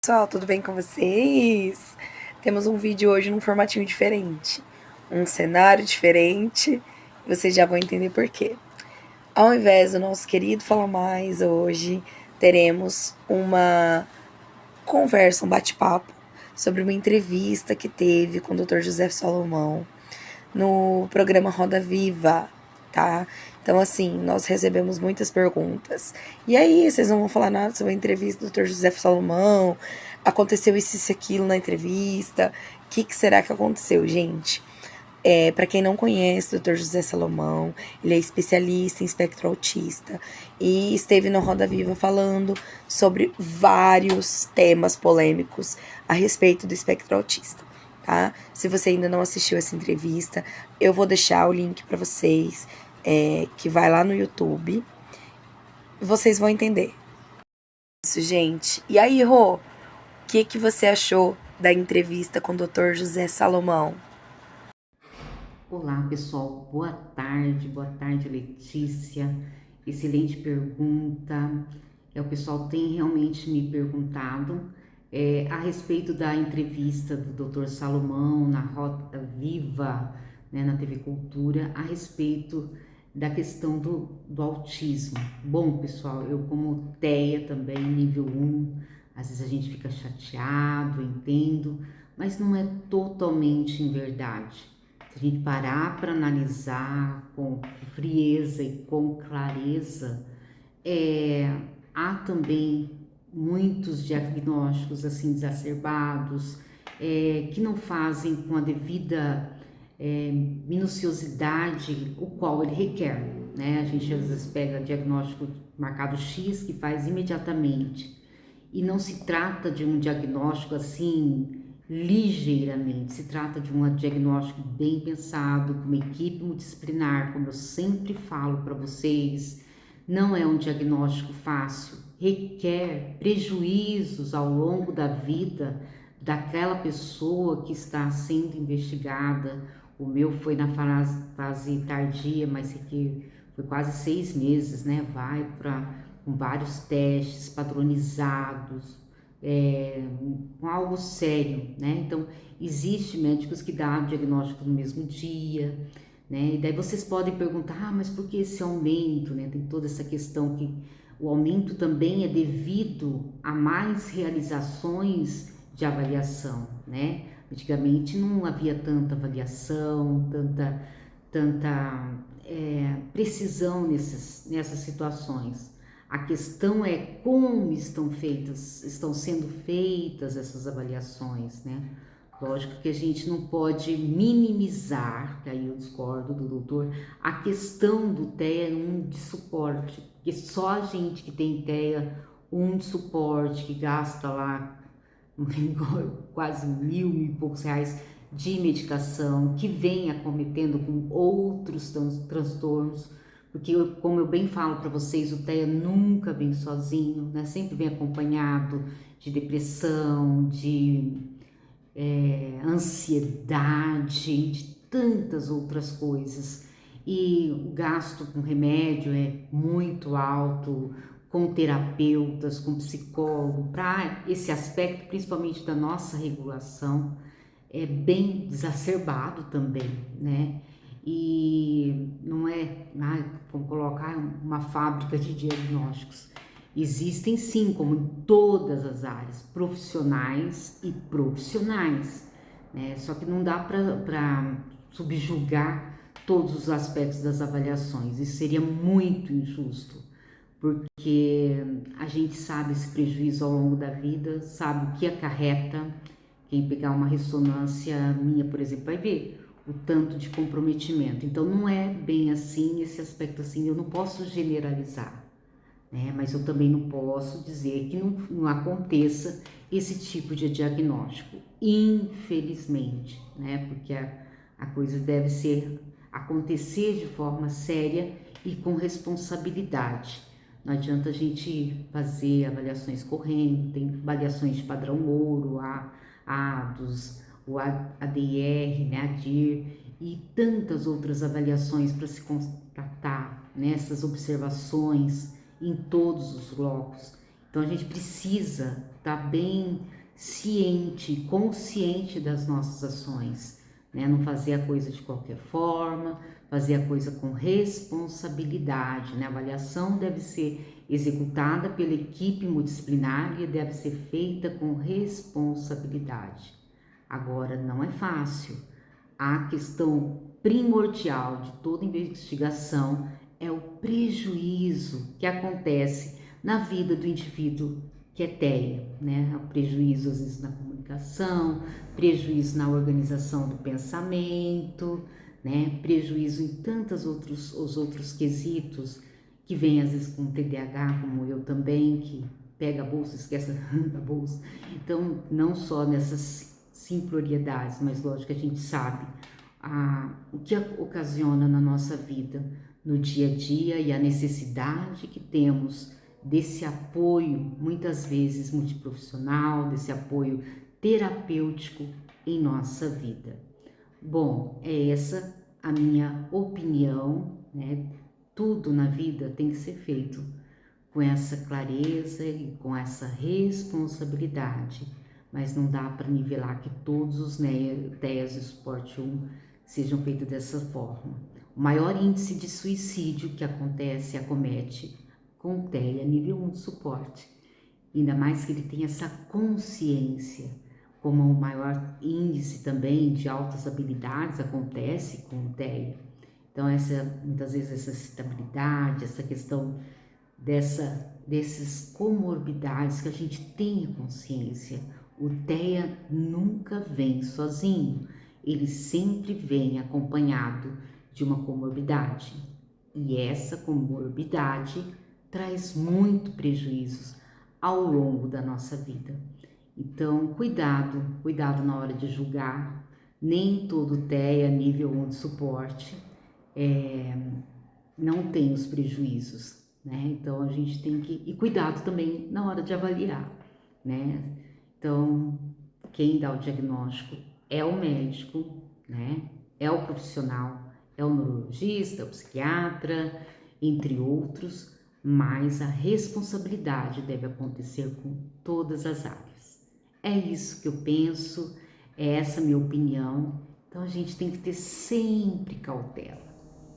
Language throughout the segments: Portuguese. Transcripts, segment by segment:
Pessoal, tudo bem com vocês? Temos um vídeo hoje num formatinho diferente, um cenário diferente, vocês já vão entender por quê. Ao invés do nosso querido Fala Mais, hoje teremos uma conversa, um bate-papo sobre uma entrevista que teve com o Dr. José Salomão no programa Roda Viva, tá? Então, assim, nós recebemos muitas perguntas. E aí, vocês não vão falar nada sobre a entrevista do Dr. José Salomão? Aconteceu isso e aquilo na entrevista? O que será que aconteceu, gente? Para quem não conhece o Dr. José Salomão, ele é especialista em espectro autista e esteve no Roda Viva falando sobre vários temas polêmicos a respeito do espectro autista, tá? Se você ainda não assistiu essa entrevista, eu vou deixar o link para vocês, que vai lá no YouTube. Vocês vão entender. Isso, gente. E aí, Rô, o que você achou da entrevista com o Dr. José Salomão? Olá, pessoal. Boa tarde, Letícia. Excelente pergunta. O pessoal tem realmente me perguntado a respeito da entrevista do Dr. Salomão na Roda Viva, né, na TV Cultura, a respeito da questão do autismo. Bom, pessoal, eu como TEA também, nível 1, às vezes a gente fica chateado, entendo, mas não é totalmente em verdade. Se a gente parar para analisar com frieza e com clareza, há também muitos diagnósticos assim exacerbados que não fazem com a devida minuciosidade o qual ele requer, né? A gente às vezes pega diagnóstico marcado X que faz imediatamente e não se trata de um diagnóstico assim ligeiramente, se trata de um diagnóstico bem pensado, com uma equipe multidisciplinar, como eu sempre falo para vocês. Não é um diagnóstico fácil, requer prejuízos ao longo da vida daquela pessoa que está sendo investigada. O meu foi na fase tardia, mas que foi quase 6 meses, né? Vai para com vários testes padronizados, com algo sério, né? Então, existe médicos que dão diagnóstico no mesmo dia, né? E daí vocês podem perguntar, mas por que esse aumento, né? Tem toda essa questão que o aumento também é devido a mais realizações de avaliação, né? Antigamente não havia tanta avaliação, tanta precisão nessas situações. A questão é como estão sendo feitas essas avaliações, né? Lógico que a gente não pode minimizar, que aí eu discordo do doutor, a questão do TEA de suporte, porque só a gente que tem TEA de suporte, que gasta lá quase 1.000 e poucos reais de medicação, que vem acometendo com outros transtornos, porque como eu bem falo para vocês, o TEA nunca vem sozinho, né? Sempre vem acompanhado de depressão, de ansiedade, de tantas outras coisas. E o gasto com remédio é muito alto, com terapeutas, com psicólogo, para esse aspecto, principalmente da nossa regulação, é bem exacerbado também, né? E não é, como colocar uma fábrica de diagnósticos. Existem sim, como em todas as áreas, profissionais e profissionais, né? Só que não dá para subjugar todos os aspectos das avaliações, isso seria muito injusto, porque a gente sabe esse prejuízo ao longo da vida, sabe o que acarreta. Quem pegar uma ressonância minha, por exemplo, vai ver o tanto de comprometimento. Então não é bem assim, esse aspecto assim, eu não posso generalizar, né? Mas eu também não posso dizer que não aconteça esse tipo de diagnóstico, infelizmente, né? Porque a coisa deve acontecer de forma séria e com responsabilidade. Não adianta a gente fazer avaliações correntes, tem avaliações de padrão ouro, ADOS, o ADR, né, ADIR, e tantas outras avaliações para se constatar nessas observações em todos os blocos. Então a gente precisa estar bem ciente, consciente das nossas ações, né? Não fazer a coisa de qualquer forma, fazer a coisa com responsabilidade, né? A avaliação deve ser executada pela equipe multidisciplinar e deve ser feita com responsabilidade. Agora, não é fácil. A questão primordial de toda investigação é o prejuízo que acontece na vida do indivíduo que é TEA, né? O prejuízo às vezes na comunicação, prejuízo na organização do pensamento, né? Prejuízo em tantos os outros quesitos que vem às vezes com TDAH, como eu também, que pega a bolsa, esquece a bolsa. Então, não só nessas simploriedades, mas lógico que a gente sabe o que ocasiona na nossa vida, no dia a dia e a necessidade que temos desse apoio, muitas vezes multiprofissional, desse apoio terapêutico em nossa vida. Bom, é essa a minha opinião, né? Tudo na vida tem que ser feito com essa clareza e com essa responsabilidade, mas não dá para nivelar que todos os TEAs de suporte 1 sejam feitos dessa forma. O maior índice de suicídio que acomete com o TEA nível 1 de suporte, ainda mais que ele tenha essa consciência, como o maior índice também de altas habilidades acontece com o TEA. Então, muitas vezes essa estabilidade, essa questão desses comorbidades que a gente tenha consciência. O TEA nunca vem sozinho, ele sempre vem acompanhado de uma comorbidade. E essa comorbidade traz muito prejuízos ao longo da nossa vida. Então, cuidado na hora de julgar. Nem todo TEA nível 1 de suporte não tem os prejuízos, né? Então a gente tem que e cuidado também na hora de avaliar, né? Então quem dá o diagnóstico é o médico, né? É o profissional, é o neurologista, é o psiquiatra, entre outros, mas a responsabilidade deve acontecer com todas as áreas. É isso que eu penso, é essa minha opinião. Então a gente tem que ter sempre cautela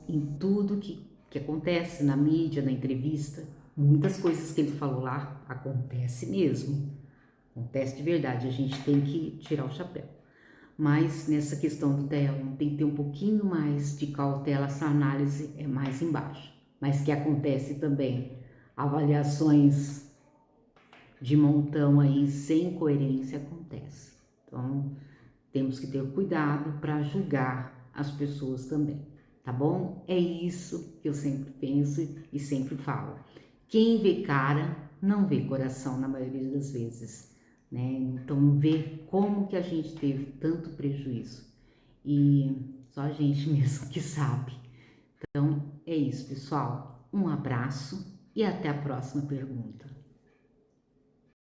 em tudo que acontece na mídia, na entrevista. Muitas coisas que ele falou lá acontece mesmo, acontece de verdade, a gente tem que tirar o chapéu. Mas nessa questão do TEA, tem que ter um pouquinho mais de cautela, essa análise é mais embaixo. Mas que acontece também avaliações de montão aí sem coerência acontece. Então temos que ter cuidado para julgar as pessoas também, tá bom? É isso que eu sempre penso e sempre falo. Quem vê cara não vê coração na maioria das vezes, né? Então vê como que a gente teve tanto prejuízo e só a gente mesmo que sabe. Então é isso, pessoal. Um abraço e até a próxima pergunta.